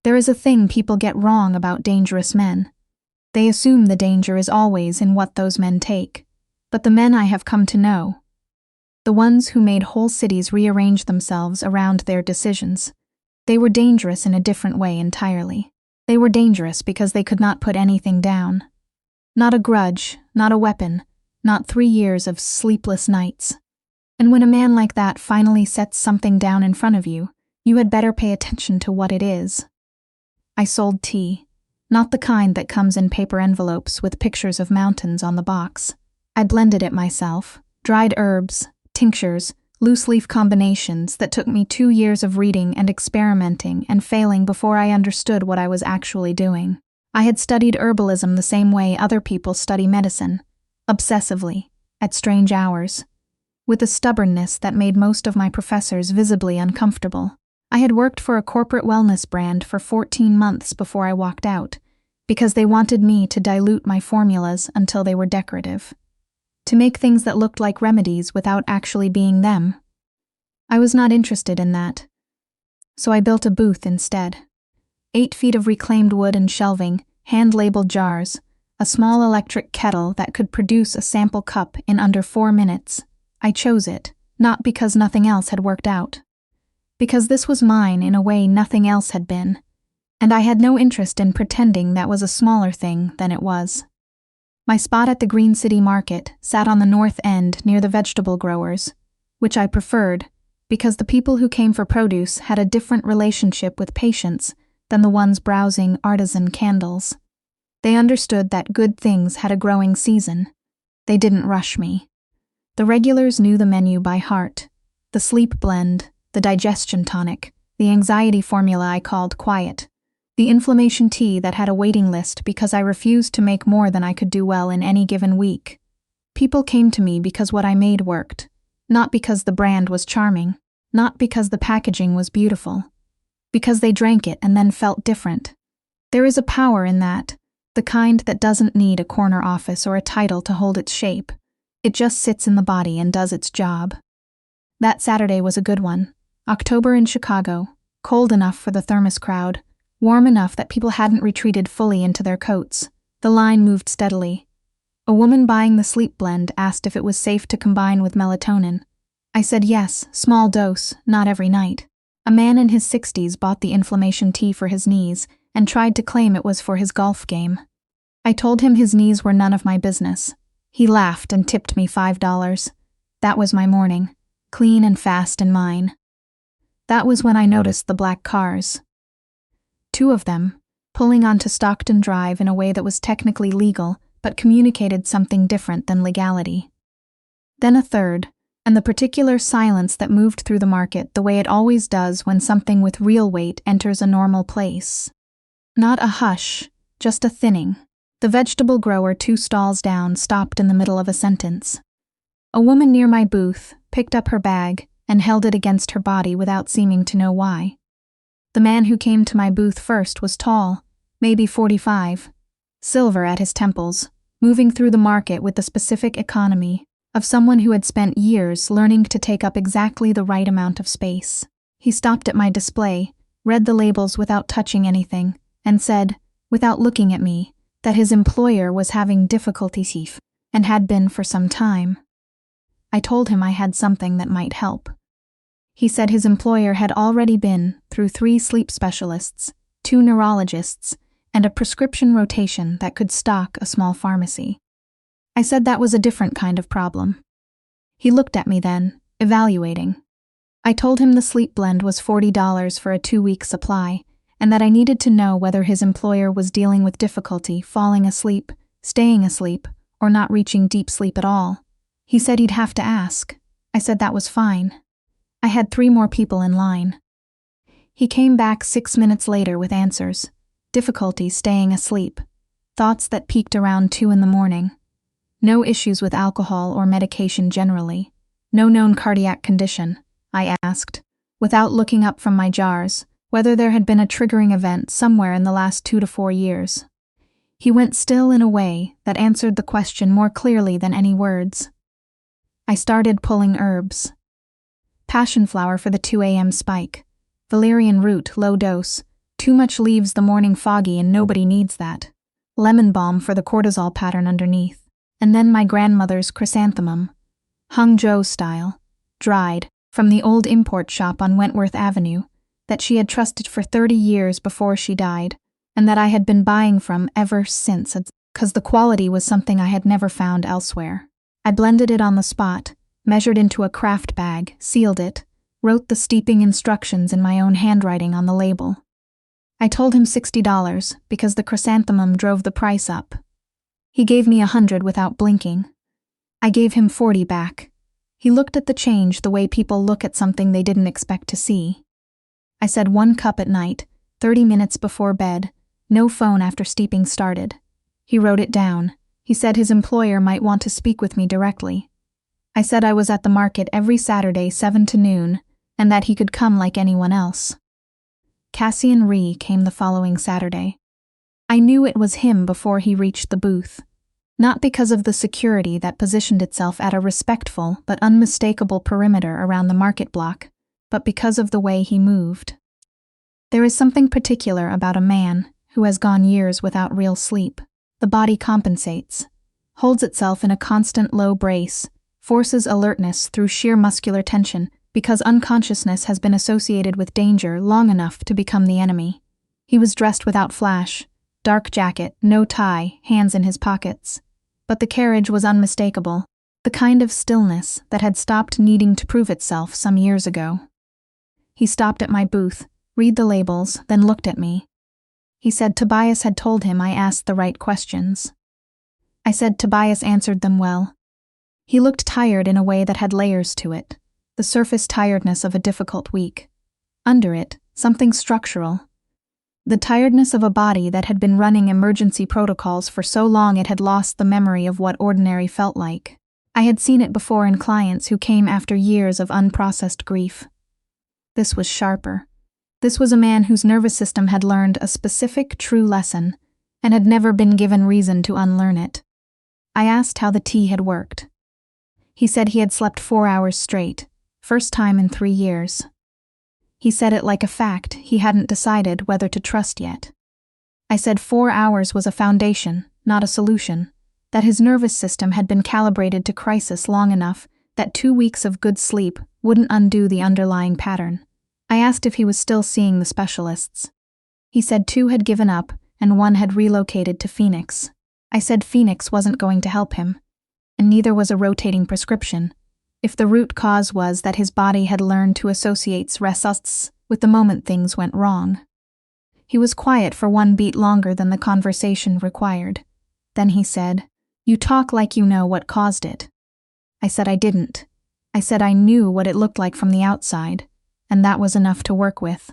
There is a thing people get wrong about dangerous men. They assume the danger is always in what those men take. But the men I have come to know, the ones who made whole cities rearrange themselves around their decisions, they were dangerous in a different way entirely. They were dangerous because they could not put anything down. Not a grudge, not a weapon, not 3 years of sleepless nights. And when a man like that finally sets something down in front of you, you had better pay attention to what it is. I sold tea, not the kind that comes in paper envelopes with pictures of mountains on the box. I blended it myself, dried herbs, tinctures, loose-leaf combinations that took me 2 years of reading and experimenting and failing before I understood what I was actually doing. I had studied herbalism the same way other people study medicine, obsessively, at strange hours, with a stubbornness that made most of my professors visibly uncomfortable. I had worked for a corporate wellness brand for 14 months before I walked out, because they wanted me to dilute my formulas until they were decorative, to make things that looked like remedies without actually being them. I was not interested in that, so I built a booth instead. 8 feet of reclaimed wood and shelving, hand-labeled jars, a small electric kettle that could produce a sample cup in under 4 minutes. I chose it, not because nothing else had worked out, because this was mine in a way nothing else had been, and I had no interest in pretending that was a smaller thing than it was. My spot at the Green City Market sat on the north end near the vegetable growers, which I preferred because the people who came for produce had a different relationship with patience than the ones browsing artisan candles. They understood that good things had a growing season. They didn't rush me. The regulars knew the menu by heart: the sleep blend, the digestion tonic, the anxiety formula I called quiet, the inflammation tea that had a waiting list because I refused to make more than I could do well in any given week. People came to me because what I made worked, not because the brand was charming, not because the packaging was beautiful, because they drank it and then felt different. There is a power in that, the kind that doesn't need a corner office or a title to hold its shape. It just sits in the body and does its job. That Saturday was a good one. October in Chicago, cold enough for the thermos crowd, warm enough that people hadn't retreated fully into their coats. The line moved steadily. A woman buying the sleep blend asked if it was safe to combine with melatonin. I said yes, small dose, not every night. A man in his 60s bought the inflammation tea for his knees and tried to claim it was for his golf game. I told him his knees were none of my business. He laughed and tipped me $5. That was my morning, clean and fast and mine. That was when I noticed the black cars. 2 of them, pulling onto Stockton Drive in a way that was technically legal but communicated something different than legality. Then a third, and the particular silence that moved through the market the way it always does when something with real weight enters a normal place. Not a hush, just a thinning. The vegetable grower 2 stalls down stopped in the middle of a sentence. A woman near my booth picked up her bag and held it against her body without seeming to know why. The man who came to my booth first was tall, maybe 45, silver at his temples, moving through the market with the specific economy of someone who had spent years learning to take up exactly the right amount of space. He stopped at my display, read the labels without touching anything, and said, without looking at me, that his employer was having difficulties and had been for some time. I told him I had something that might help. He said his employer had already been through 3 sleep specialists, 2 neurologists, and a prescription rotation that could stock a small pharmacy. I said that was a different kind of problem. He looked at me then, evaluating. I told him the sleep blend was $40 for a 2-week supply, and that I needed to know whether his employer was dealing with difficulty falling asleep, staying asleep, or not reaching deep sleep at all. He said he'd have to ask. I said that was fine. I had 3 more people in line. He came back 6 minutes later with answers. Difficulty staying asleep. Thoughts that peaked around 2 in the morning. No issues with alcohol or medication generally. No known cardiac condition, I asked, without looking up from my jars, whether there had been a triggering event somewhere in the last 2 to 4 years. He went still in a way that answered the question more clearly than any words. I started pulling herbs. Passion flower for the 2 a.m. spike. Valerian root, low dose, Too much leaves the morning foggy and nobody needs that. Lemon balm for the cortisol pattern underneath. And then my grandmother's chrysanthemum. Hangzhou style. Dried, from the old import shop on Wentworth Avenue, that she had trusted for 30 years before she died, and that I had been buying from ever since, because the quality was something I had never found elsewhere. I blended it on the spot, measured into a craft bag, sealed it, wrote the steeping instructions in my own handwriting on the label. I told him $60 because the chrysanthemum drove the price up. He gave me $100 without blinking. I gave him $40 back. He looked at the change the way people look at something they didn't expect to see. I said 1 cup at night, 30 minutes before bed, no phone after steeping started. He wrote it down. He said his employer might want to speak with me directly. I said I was at the market every Saturday 7 to noon, and that he could come like anyone else. Cassian Rhee came the following Saturday. I knew it was him before he reached the booth. Not because of the security that positioned itself at a respectful but unmistakable perimeter around the market block, but because of the way he moved. There is something particular about a man who has gone years without real sleep. The body compensates, holds itself in a constant low brace, forces alertness through sheer muscular tension because unconsciousness has been associated with danger long enough to become the enemy. He was dressed without flash, dark jacket, no tie, hands in his pockets. But the carriage was unmistakable, the kind of stillness that had stopped needing to prove itself some years ago. He stopped at my booth, read the labels, then looked at me. He said Tobias had told him I asked the right questions. I said Tobias answered them well. He looked tired in a way that had layers to it, the surface tiredness of a difficult week. Under it, something structural. The tiredness of a body that had been running emergency protocols for so long it had lost the memory of what ordinary felt like. I had seen it before in clients who came after years of unprocessed grief. This was sharper. This was a man whose nervous system had learned a specific, true lesson and had never been given reason to unlearn it. I asked how the tea had worked. He said he had slept 4 hours straight, first time in 3 years. He said it like a fact he hadn't decided whether to trust yet. I said 4 hours was a foundation, not a solution, that his nervous system had been calibrated to crisis long enough that 2 weeks of good sleep wouldn't undo the underlying pattern. I asked if he was still seeing the specialists. He said 2 had given up and 1 had relocated to Phoenix. I said Phoenix wasn't going to help him, and neither was a rotating prescription, if the root cause was that his body had learned to associate stress with the moment things went wrong. He was quiet for 1 beat longer than the conversation required. Then he said, "You talk like you know what caused it." I said I didn't. I said I knew what it looked like from the outside, and that was enough to work with.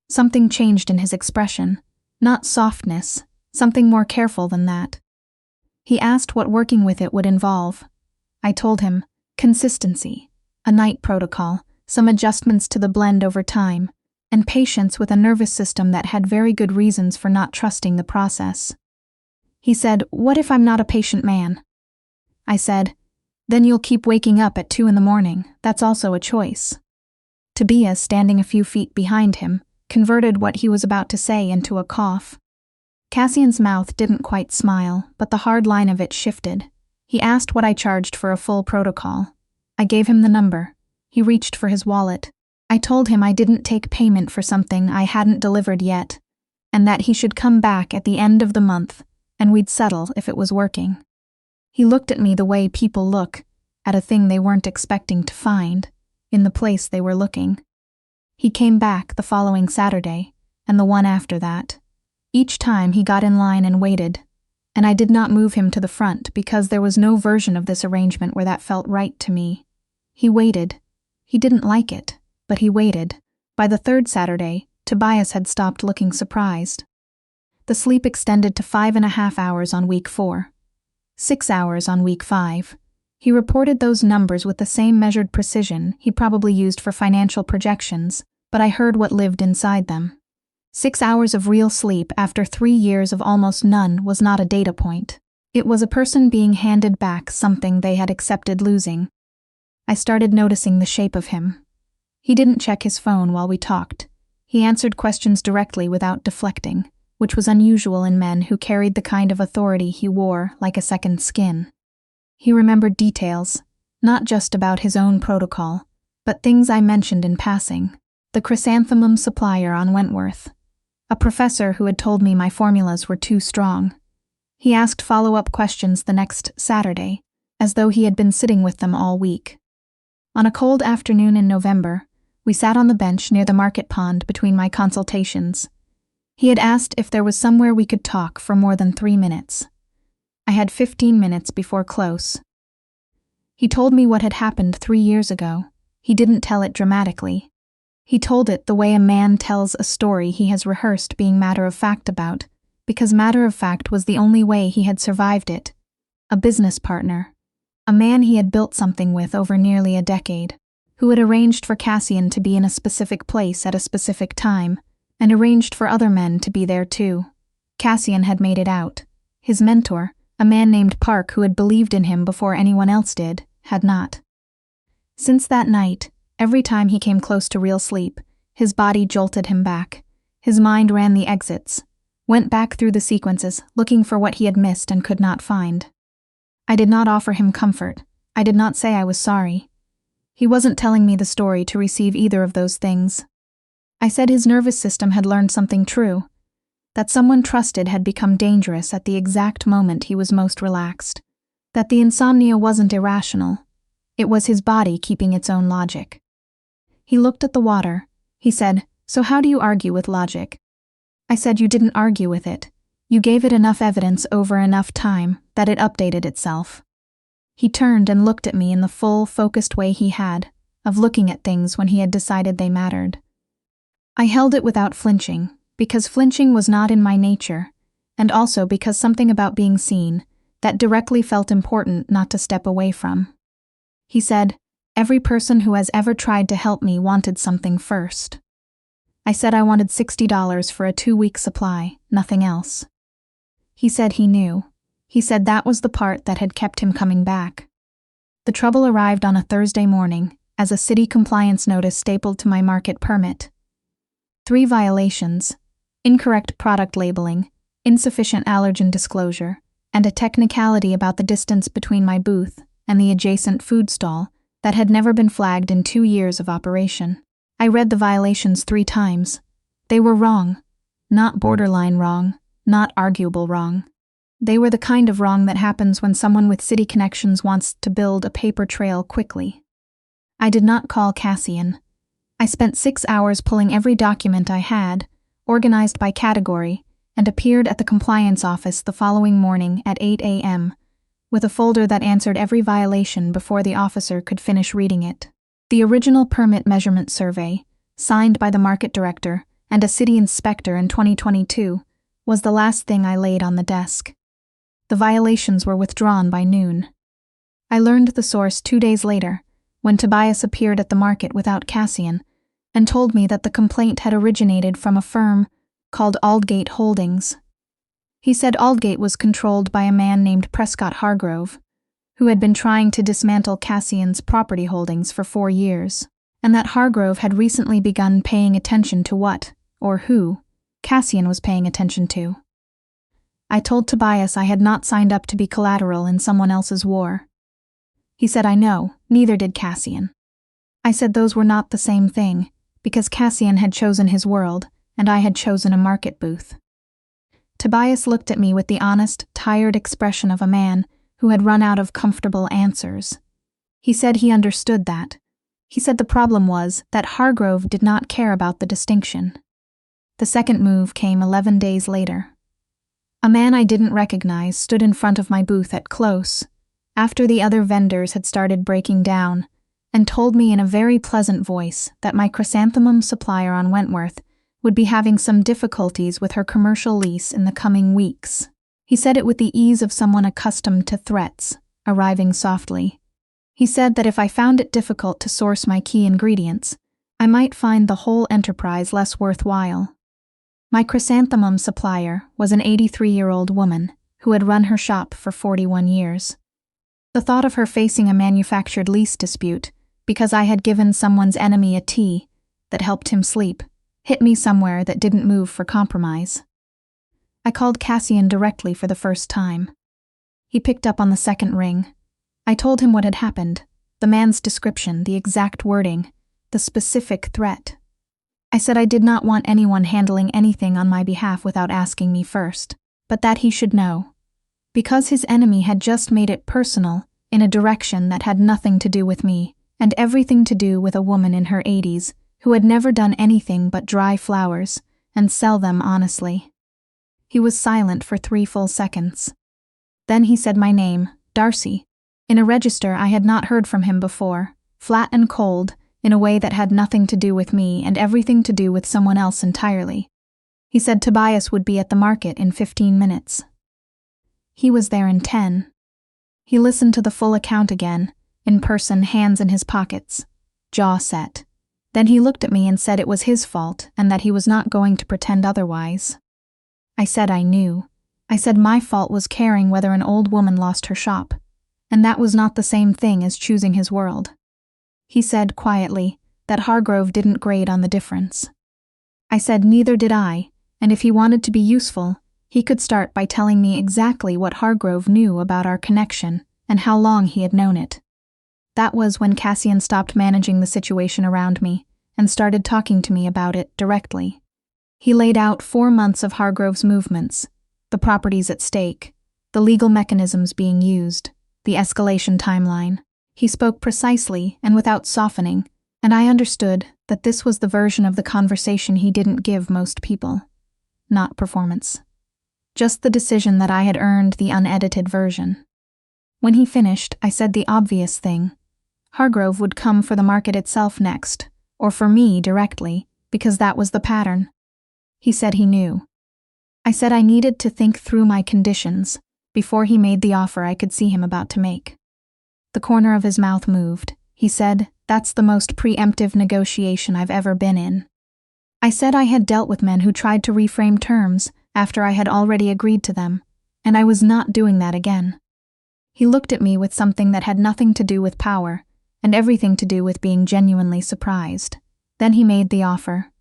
Something changed in his expression, not softness, something more careful than that. He asked what working with it would involve. I told him, consistency, a night protocol, some adjustments to the blend over time, and patience with a nervous system that had very good reasons for not trusting the process. He said, "What if I'm not a patient man?" I said, "Then you'll keep waking up at 2 a.m, that's also a choice." Tobias, standing a few feet behind him, converted what he was about to say into a cough. Cassian's mouth didn't quite smile, but the hard line of it shifted. He asked what I charged for a full protocol. I gave him the number. He reached for his wallet. I told him I didn't take payment for something I hadn't delivered yet, and that he should come back at the end of the month, and we'd settle if it was working. He looked at me the way people look, at a thing they weren't expecting to find, in the place they were looking. He came back the following Saturday, and the one after that. Each time he got in line and waited, and I did not move him to the front because there was no version of this arrangement where that felt right to me. He waited. He didn't like it, but he waited. By the 3rd Saturday, Tobias had stopped looking surprised. The sleep extended to 5.5 hours on week 4, 6 hours on week 5. He reported those numbers with the same measured precision he probably used for financial projections, but I heard what lived inside them. 6 hours of real sleep after 3 years of almost none was not a data point. It was a person being handed back something they had accepted losing. I started noticing the shape of him. He didn't check his phone while we talked. He answered questions directly without deflecting, which was unusual in men who carried the kind of authority he wore like a second skin. He remembered details, not just about his own protocol, but things I mentioned in passing. The chrysanthemum supplier on Wentworth. A professor who had told me my formulas were too strong. He asked follow-up questions the next Saturday, as though he had been sitting with them all week. On a cold afternoon in November, we sat on the bench near the market pond between my consultations. He had asked if there was somewhere we could talk for more than 3 minutes. I had 15 minutes before close. He told me what had happened 3 years ago. He didn't tell it dramatically. He told it the way a man tells a story he has rehearsed being matter-of-fact about, because matter-of-fact was the only way he had survived it. A business partner. A man he had built something with over nearly a decade, who had arranged for Cassian to be in a specific place at a specific time, and arranged for other men to be there too. Cassian had made it out. His mentor, a man named Park who had believed in him before anyone else did, had not. Since that night, every time he came close to real sleep, his body jolted him back. His mind ran the exits, went back through the sequences, looking for what he had missed and could not find. I did not offer him comfort. I did not say I was sorry. He wasn't telling me the story to receive either of those things. I said his nervous system had learned something true, that someone trusted had become dangerous at the exact moment he was most relaxed, that the insomnia wasn't irrational. It was his body keeping its own logic. He looked at the water. He said, "So how do you argue with logic?" I said, "You didn't argue with it. You gave it enough evidence over enough time that it updated itself." He turned and looked at me in the full, focused way he had, of looking at things when he had decided they mattered. I held it without flinching, because flinching was not in my nature, and also because something about being seen that directly felt important not to step away from. He said, "Every person who has ever tried to help me wanted something first." I said I wanted $60 for a 2-week supply, nothing else. He said he knew. He said that was the part that had kept him coming back. The trouble arrived on a Thursday morning, as a city compliance notice stapled to my market permit. 3 violations: incorrect product labeling, insufficient allergen disclosure, and a technicality about the distance between my booth and the adjacent food stall that had never been flagged in 2 years of operation. I read the violations 3 times. They were wrong. Not borderline wrong, not arguable wrong. They were the kind of wrong that happens when someone with city connections wants to build a paper trail quickly. I did not call Cassian. I spent 6 hours pulling every document I had, organized by category, and appeared at the compliance office the following morning at 8 a.m., with a folder that answered every violation before the officer could finish reading it. The original permit measurement survey, signed by the market director and a city inspector in 2022, was the last thing I laid on the desk. The violations were withdrawn by noon. I learned the source 2 days later, when Tobias appeared at the market without Cassian, and told me that the complaint had originated from a firm called Aldgate Holdings. He said Aldgate was controlled by a man named Prescott Hargrove, who had been trying to dismantle Cassian's property holdings for 4 years, and that Hargrove had recently begun paying attention to what, or who, Cassian was paying attention to. I told Tobias I had not signed up to be collateral in someone else's war. He said, "I know, neither did Cassian." I said those were not the same thing, because Cassian had chosen his world, and I had chosen a market booth. Tobias looked at me with the honest, tired expression of a man who had run out of comfortable answers. He said he understood that. He said the problem was that Hargrove did not care about the distinction. The second move came 11 days later. A man I didn't recognize stood in front of my booth at close, after the other vendors had started breaking down, and told me in a very pleasant voice that my chrysanthemum supplier on Wentworth would be having some difficulties with her commercial lease in the coming weeks. He said it with the ease of someone accustomed to threats, arriving softly. He said that if I found it difficult to source my key ingredients, I might find the whole enterprise less worthwhile. My chrysanthemum supplier was an 83-year-old woman who had run her shop for 41 years. The thought of her facing a manufactured lease dispute because I had given someone's enemy a tea that helped him sleep hit me somewhere that didn't move for compromise. I called Cassian directly for the first time. He picked up on the second ring. I told him what had happened, the man's description, the exact wording, the specific threat. I said I did not want anyone handling anything on my behalf without asking me first, but that he should know. Because his enemy had just made it personal in a direction that had nothing to do with me, and everything to do with a woman in her 80s who had never done anything but dry flowers and sell them honestly. He was silent for 3 full seconds. Then he said my name, Darcy, in a register I had not heard from him before, flat and cold, in a way that had nothing to do with me and everything to do with someone else entirely. He said Tobias would be at the market in 15 minutes. He was there in 10. He listened to the full account again, in person, hands in his pockets, jaw set. Then he looked at me and said it was his fault and that he was not going to pretend otherwise. I said I knew. I said my fault was caring whether an old woman lost her shop, and that was not the same thing as choosing his world. He said quietly that Hargrove didn't grade on the difference. I said neither did I, and if he wanted to be useful, he could start by telling me exactly what Hargrove knew about our connection and how long he had known it. That was when Cassian stopped managing the situation around me and started talking to me about it directly. He laid out 4 months of Hargrove's movements, the properties at stake, the legal mechanisms being used, the escalation timeline. He spoke precisely and without softening, and I understood that this was the version of the conversation he didn't give most people. Not performance. Just the decision that I had earned the unedited version. When he finished, I said the obvious thing. Hargrove would come for the market itself next, or for me directly, because that was the pattern. He said he knew. I said I needed to think through my conditions before he made the offer I could see him about to make. The corner of his mouth moved. He said, "That's the most preemptive negotiation I've ever been in." I said I had dealt with men who tried to reframe terms after I had already agreed to them, and I was not doing that again. He looked at me with something that had nothing to do with power, and everything to do with being genuinely surprised. Then he made the offer.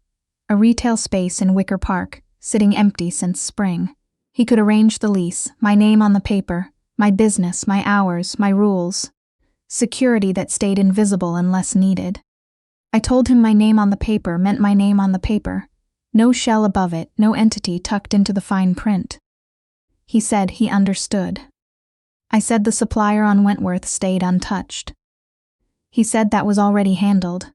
A retail space in Wicker Park, sitting empty since spring. He could arrange the lease, my name on the paper, my business, my hours, my rules. Security that stayed invisible unless needed. I told him my name on the paper meant my name on the paper. No shell above it, no entity tucked into the fine print. He said he understood. I said the supplier on Wentworth stayed untouched. He said that was already handled.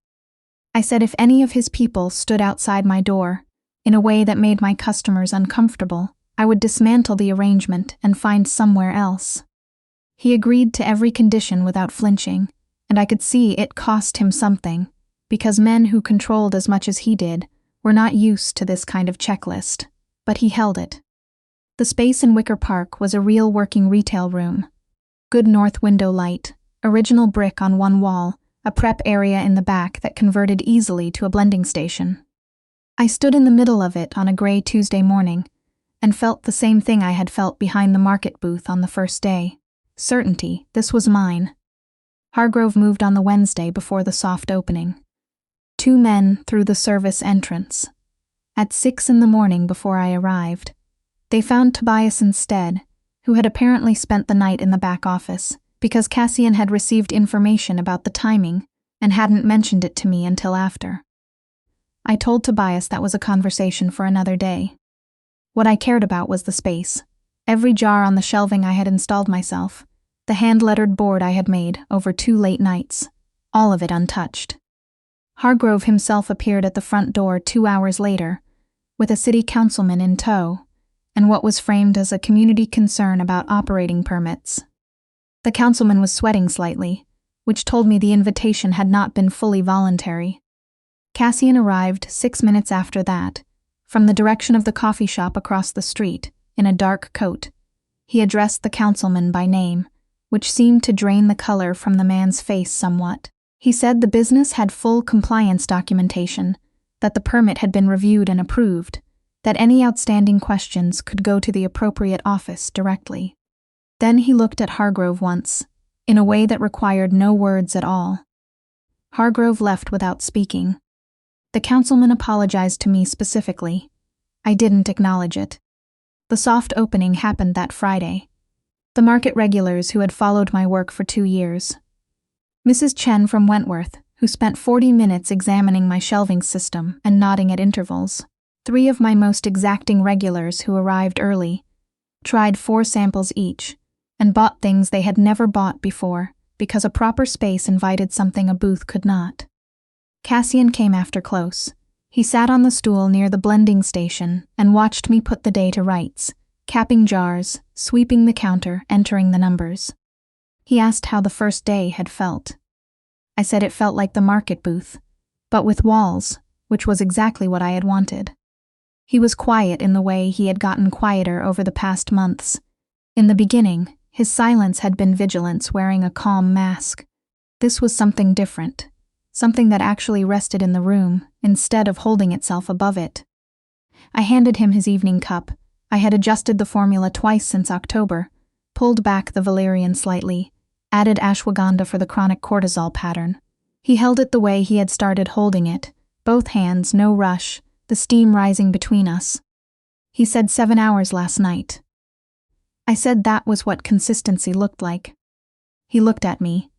I said if any of his people stood outside my door, in a way that made my customers uncomfortable, I would dismantle the arrangement and find somewhere else. He agreed to every condition without flinching, and I could see it cost him something, because men who controlled as much as he did were not used to this kind of checklist, but he held it. The space in Wicker Park was a real working retail room. Good north window light, original brick on one wall, a prep area in the back that converted easily to a blending station. I stood in the middle of it on a gray Tuesday morning and felt the same thing I had felt behind the market booth on the first day. Certainty, this was mine. Hargrove moved on the Wednesday before the soft opening. 2 men through the service entrance. At 6 in the morning before I arrived, they found Tobias instead, who had apparently spent the night in the back office, because Cassian had received information about the timing and hadn't mentioned it to me until after. I told Tobias that was a conversation for another day. What I cared about was the space, every jar on the shelving I had installed myself, the hand-lettered board I had made over 2 late nights, all of it untouched. Hargrove himself appeared at the front door 2 hours later, with a city councilman in tow, and what was framed as a community concern about operating permits. The councilman was sweating slightly, which told me the invitation had not been fully voluntary. Cassian arrived 6 minutes after that, from the direction of the coffee shop across the street, in a dark coat. He addressed the councilman by name, which seemed to drain the color from the man's face somewhat. He said the business had full compliance documentation, that the permit had been reviewed and approved, that any outstanding questions could go to the appropriate office directly. Then he looked at Hargrove once, in a way that required no words at all. Hargrove left without speaking. The councilman apologized to me specifically. I didn't acknowledge it. The soft opening happened that Friday. The market regulars who had followed my work for 2 years. Mrs. Chen from Wentworth, who spent 40 minutes examining my shelving system and nodding at intervals. 3 of my most exacting regulars who arrived early, tried 4 samples each, and bought things they had never bought before because a proper space invited something a booth could not. Cassian came after close. He sat on the stool near the blending station and watched me put the day to rights, capping jars, sweeping the counter, entering the numbers. He asked how the first day had felt. I said it felt like the market booth, but with walls, which was exactly what I had wanted. He was quiet in the way he had gotten quieter over the past months. In the beginning, his silence had been vigilance wearing a calm mask. This was something different, something that actually rested in the room instead of holding itself above it. I handed him his evening cup. I had adjusted the formula twice since October, pulled back the valerian slightly, added ashwagandha for the chronic cortisol pattern. He held it the way he had started holding it, both hands, no rush, the steam rising between us. He said 7 hours last night. I said that was what consistency looked like. He looked at me.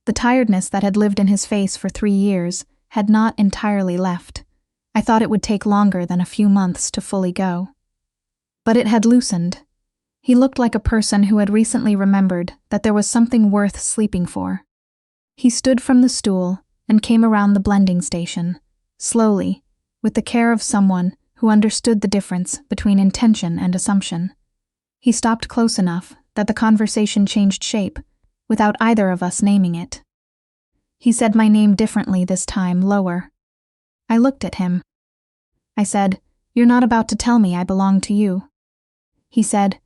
The tiredness that had lived in his face for 3 years had not entirely left. I thought it would take longer than a few months to fully go. But it had loosened. He looked like a person who had recently remembered that there was something worth sleeping for. He stood from the stool and came around the blending station, slowly, with the care of someone who understood the difference between intention and assumption. He stopped close enough that the conversation changed shape, without either of us naming it. He said my name differently this time, lower. I looked at him. I said, "You're not about to tell me I belong to you." He said,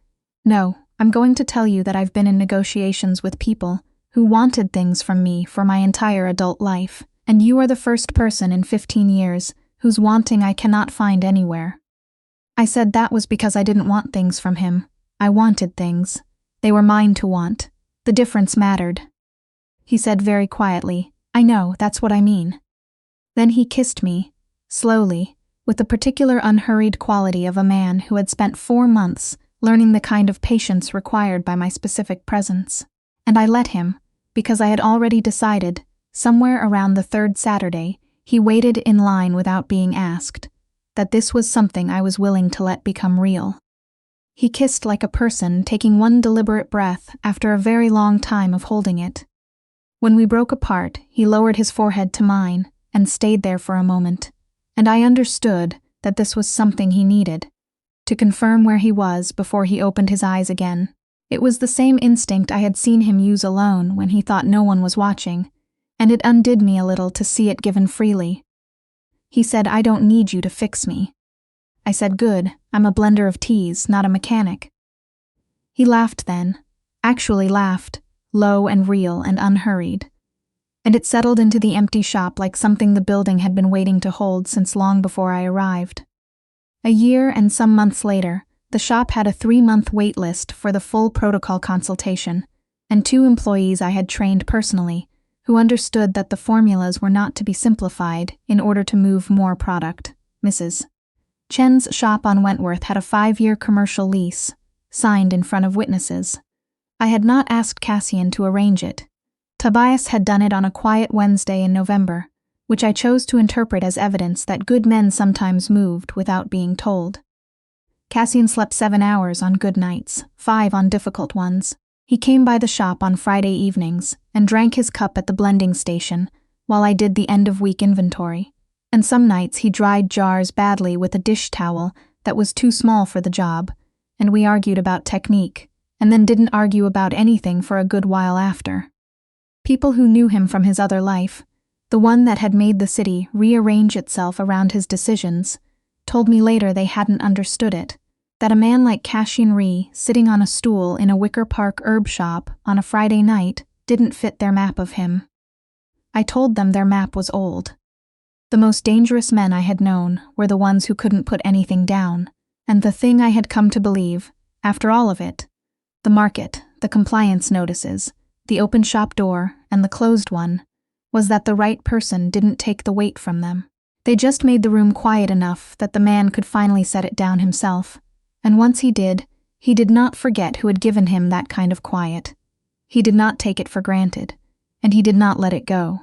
"No, I'm going to tell you that I've been in negotiations with people who wanted things from me for my entire adult life, and you are the first person in 15 years whose wanting I cannot find anywhere." I said that was because I didn't want things from him. I wanted things. They were mine to want. The difference mattered. He said very quietly, "I know, that's what I mean." Then he kissed me, slowly, with the particular unhurried quality of a man who had spent 4 months learning the kind of patience required by my specific presence. And I let him, because I had already decided, somewhere around the 3rd Saturday, he waited in line without being asked, that this was something I was willing to let become real. He kissed like a person taking one deliberate breath after a very long time of holding it. When we broke apart, he lowered his forehead to mine and stayed there for a moment, and I understood that this was something he needed, to confirm where he was before he opened his eyes again. It was the same instinct I had seen him use alone when he thought no one was watching, and it undid me a little to see it given freely. He said, "I don't need you to fix me." I said, "Good, I'm a blender of teas, not a mechanic." He laughed then, actually laughed, low and real and unhurried. And it settled into the empty shop like something the building had been waiting to hold since long before I arrived. A year and some months later, the shop had a 3-month wait list for the full protocol consultation, and 2 employees I had trained personally, who understood that the formulas were not to be simplified in order to move more product. Mrs. Chen's shop on Wentworth had a 5-year commercial lease, signed in front of witnesses. I had not asked Cassian to arrange it. Tobias had done it on a quiet Wednesday in November, which I chose to interpret as evidence that good men sometimes moved without being told. Cassian slept 7 hours on good nights, 5 on difficult ones. He came by the shop on Friday evenings and drank his cup at the blending station while I did the end-of-week inventory. And some nights he dried jars badly with a dish towel that was too small for the job, and we argued about technique, and then didn't argue about anything for a good while after. People who knew him from his other life, the one that had made the city rearrange itself around his decisions, told me later they hadn't understood it, that a man like Cassian Rhee sitting on a stool in a Wicker Park herb shop on a Friday night didn't fit their map of him. I told them their map was old. The most dangerous men I had known were the ones who couldn't put anything down, and the thing I had come to believe, after all of it, the market, the compliance notices, the open shop door, and the closed one, was that the right person didn't take the weight from them. They just made the room quiet enough that the man could finally set it down himself, and once he did not forget who had given him that kind of quiet. He did not take it for granted, and he did not let it go.